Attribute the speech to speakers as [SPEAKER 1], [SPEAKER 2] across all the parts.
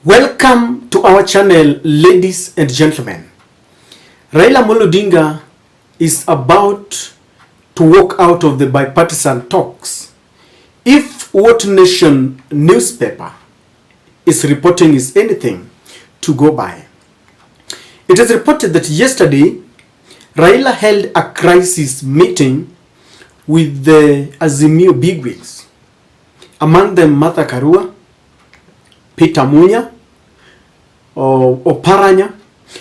[SPEAKER 1] Welcome to our channel, ladies and gentlemen. Raila Odinga is about to walk out of the bipartisan talks if what nation newspaper is reporting is anything to go by. It is reported that yesterday Raila held a crisis meeting with the Azimio bigwigs, among them Martha Karua, Peter Munya, Oparanya,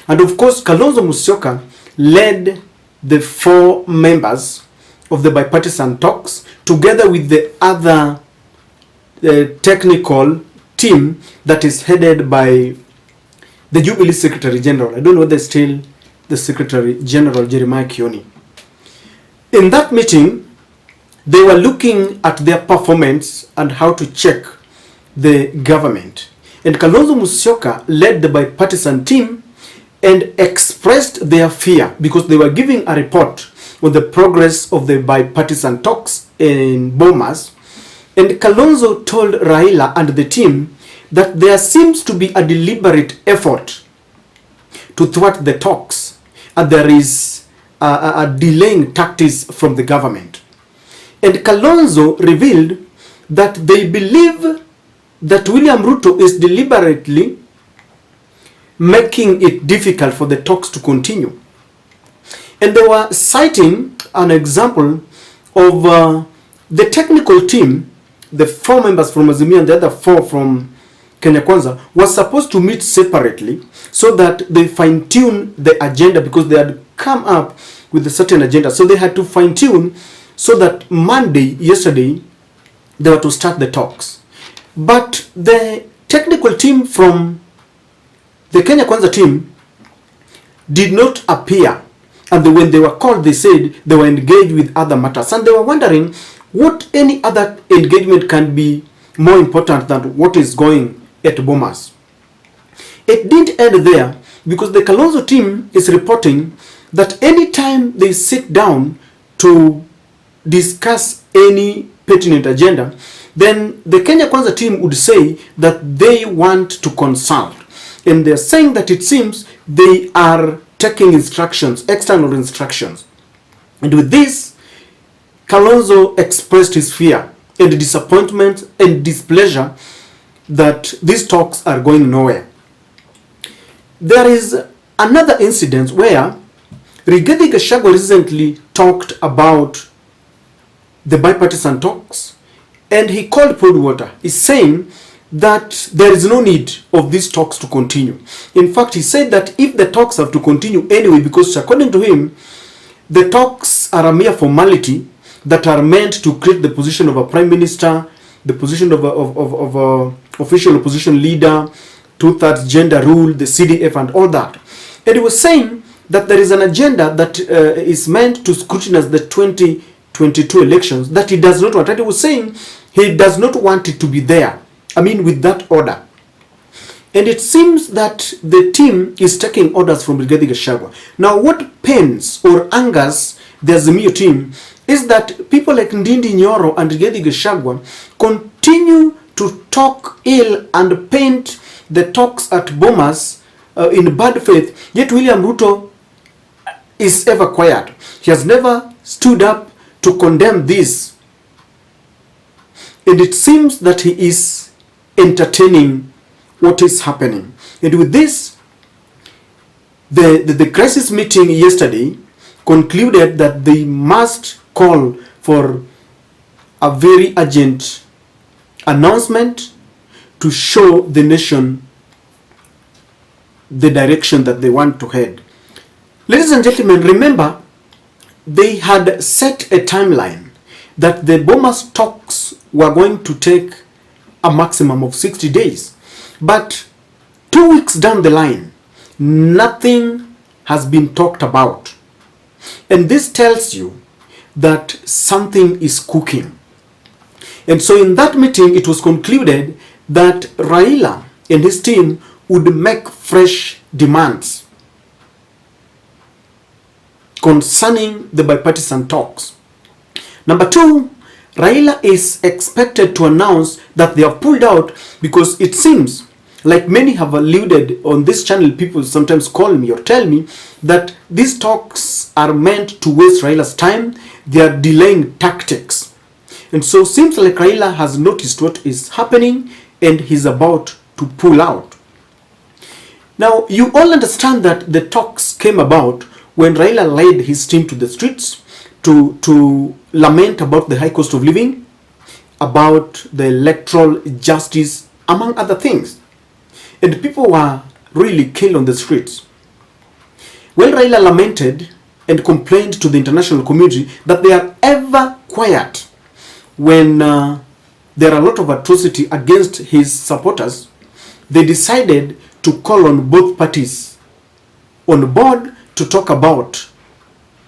[SPEAKER 1] and of course Kalonzo Musyoka led the 4 members of the bipartisan talks together with the other technical team that is headed by the Jubilee Secretary General. I don't know whether still the Secretary General Jeremiah Kioni. In that meeting, they were looking at their performance and how to check the government. And Kalonzo Musyoka led the bipartisan team and expressed their fear because they were giving a report on the progress of the bipartisan talks in Bomas. And Kalonzo told Raila and the team that there seems to be a deliberate effort to thwart the talks, and there is a delaying tactics from the government. And Kalonzo revealed that they believe that William Ruto is deliberately making it difficult for the talks to continue. And they were citing an example of the technical team, the 4 members from Azimio and the other 4 from Kenya Kwanza, was supposed to meet separately so that they fine-tune the agenda because they had come up with a certain agenda. So they had to fine-tune so that Monday, yesterday, they were to start the talks. But the technical team from the Kenya Kwanza team did not appear. And when they were called, they said they were engaged with other matters. And they were wondering what any other engagement can be more important than what is going at Bomas. It didn't end there because the Kalonzo team is reporting that anytime they sit down to discuss any pertinent agenda, then the Kenya Kwanza team would say that they want to consult. And they're saying that it seems they are taking instructions, external instructions. And with this, Kalonzo expressed his fear and disappointment and displeasure that these talks are going nowhere. There is another incident where Rigathi Gachagua recently talked about the bipartisan talks, and he called cold water. He's saying that there is no need of these talks to continue. In fact, he said that if the talks have to continue anyway, because according to him, the talks are a mere formality that are meant to create the position of a prime minister, the position of a official opposition leader, 2/3 gender rule, the CDF and all that. And he was saying that there is an agenda that is meant to scrutinize the 2022 elections that he does not want. And he was saying he does not want it to be there. I mean, with that order. And it seems that the team is taking orders from Rigathi Gachagua. Now, what pains or angers the Azimio team is that people like Ndindi Nyoro and Rigathi Gachagua continue to talk ill and paint the talks at Bomas in bad faith, yet William Ruto is ever quiet. He has never stood up to condemn this. And it seems that he is entertaining what is happening. And with this, the crisis meeting yesterday concluded that they must call for a very urgent announcement to show the nation the direction that they want to head. Ladies and gentlemen, remember, they had set a timeline that the Bomas talks were going to take a maximum of 60 days. But 2 weeks down the line, nothing has been talked about. And this tells you that something is cooking. And so in that meeting, it was concluded that Raila and his team would make fresh demands concerning the bipartisan talks. Number 2, Raila is expected to announce that they have pulled out because it seems Like many have alluded on this channel, people sometimes call me or tell me that these talks are meant to waste Raila's time. They are delaying tactics. And so it seems like Raila has noticed what is happening and he's about to pull out. Now, you all understand that the talks came about when Raila led his team to the streets to lament about the high cost of living, about the electoral justice, among other things. And people were really killed on the streets. Well, Raila lamented and complained to the international community that they are ever quiet when there are a lot of atrocity against his supporters. They decided to call on both parties on board to talk about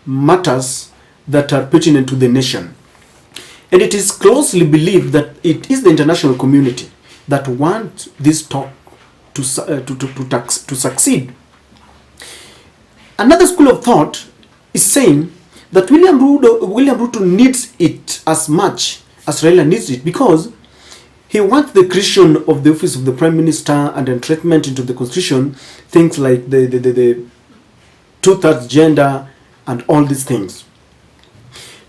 [SPEAKER 1] matters that are pertinent to the nation. And it is closely believed that it is the international community that want this talk to succeed. Another school of thought is saying that William Ruto needs it as much as Raila needs it, because he wants the creation of the office of the Prime Minister and entrenchment into the Constitution, things like the two-thirds gender and all these things.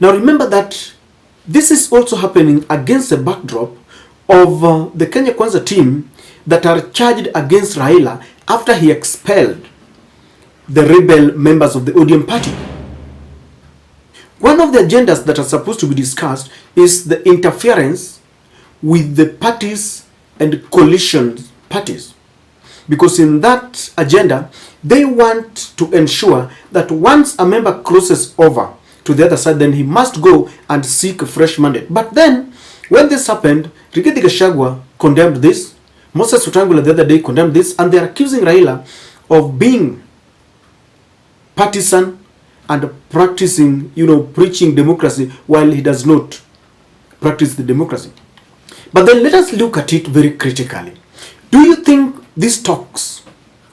[SPEAKER 1] Now remember that this is also happening against the backdrop of the Kenya Kwanza team that are charged against Raila after he expelled the rebel members of the ODM party. One of the agendas that are supposed to be discussed is the interference with the parties and coalition parties. Because in that agenda, they want to ensure that once a member crosses over to the other side, then he must go and seek a fresh mandate. But then, when this happened, Rigathi Gachagua condemned this, Moses Wetangula the other day condemned this, and they are accusing Raila of being partisan and practicing, preaching democracy while he does not practice the democracy. But then let us look at it very critically. Do you think these talks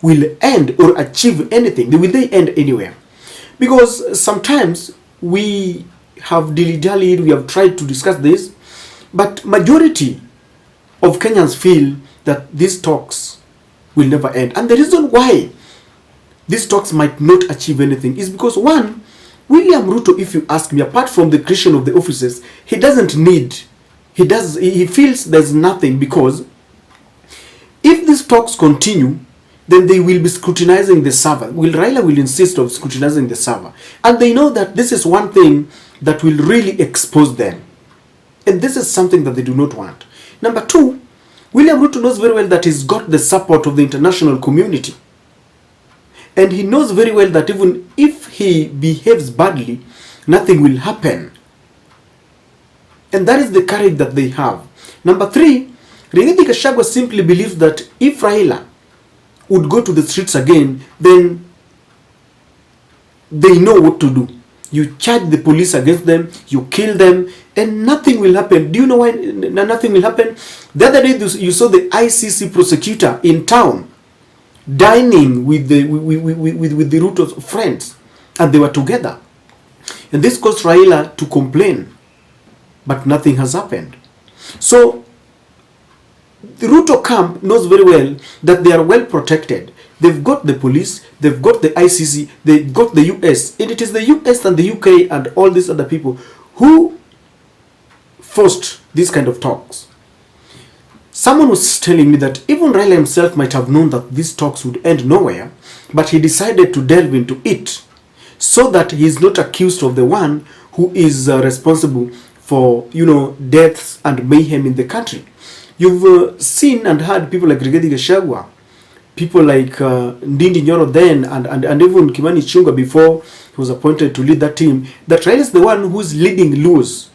[SPEAKER 1] will end or achieve anything? Will they end anywhere? Because sometimes we have dilly-dallied, we have tried to discuss this, but majority of Kenyans feel that these talks will never end. And the reason why these talks might not achieve anything is because, one, William Ruto, if you ask me, apart from the creation of the offices, he doesn't need, he feels there's nothing, because if these talks continue, then they will be scrutinizing the server. Raila will insist on scrutinizing the server. And they know that this is one thing that will really expose them. And this is something that they do not want. Number two, William Ruto knows very well that he's got the support of the international community. And he knows very well that even if he behaves badly, nothing will happen. And that is the courage that they have. Number three, Rigathi Gachagua simply believes that if Raila would go to the streets again, then they know what to do. You charge the police against them, you kill them, and nothing will happen. Do you know why nothing will happen? The other day you saw the ICC prosecutor in town dining with the Ruto's friends, and they were together. And this caused Raila to complain, but nothing has happened. So the Ruto camp knows very well that they are well protected. They've got the police, they've got the ICC, they've got the US, and it is the US and the UK and all these other people who forced these kind of talks. Someone was telling me that even Raila himself might have known that these talks would end nowhere, but he decided to delve into it so that he is not accused of the one who is responsible for, deaths and mayhem in the country. You've seen and heard people like Rigathi Gachagua, people like Ndindi Nyoro then, and even Kimani Ichung'wah before he was appointed to lead that team, that Raila is the one who's leading Luos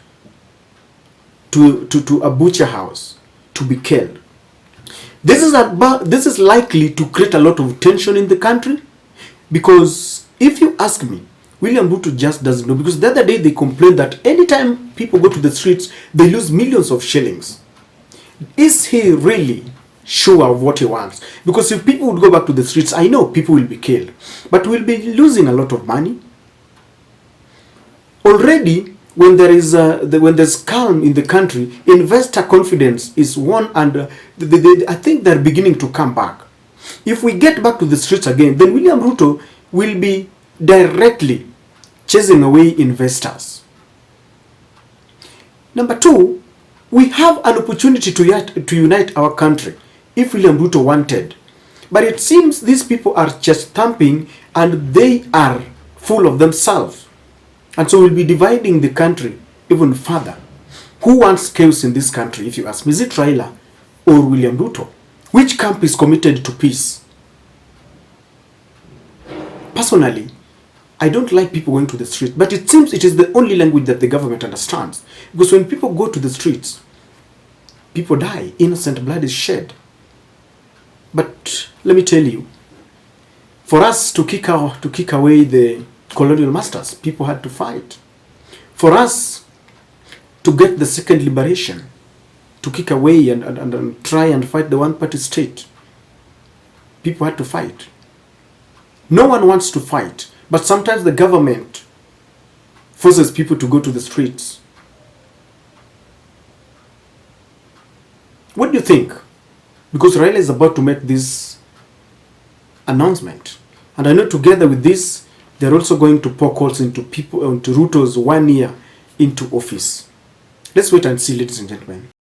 [SPEAKER 1] to a butcher house to be killed. This is likely to create a lot of tension in the country, because if you ask me, William Ruto just doesn't know, because the other day they complained that anytime people go to the streets, they lose millions of shillings. Is he really sure of what he wants? Because if people would go back to the streets, I know people will be killed, but we'll be losing a lot of money. Already, when there is when there's calm in the country, investor confidence is one, and I think they're beginning to come back. If we get back to the streets again, then William Ruto will be directly chasing away investors. Number two, we have an opportunity to unite our country if William Ruto wanted. But it seems these people are just thumping and they are full of themselves. And so we'll be dividing the country even further. Who wants chaos in this country, if you ask me? Is it Raila or William Ruto? Which camp is committed to peace? Personally, I don't like people going to the street, but it seems it is the only language that the government understands. Because when people go to the streets, people die, innocent blood is shed. But let me tell you, for us to kick away the colonial masters, people had to fight. For us to get the second liberation, to kick away and try and fight the one-party state, people had to fight. No one wants to fight, but sometimes the government forces people to go to the streets. What do you think? Because Raila is about to make this announcement. And I know together with this, they're also going to pour calls into Ruto's 1 year into office. Let's wait and see, ladies and gentlemen.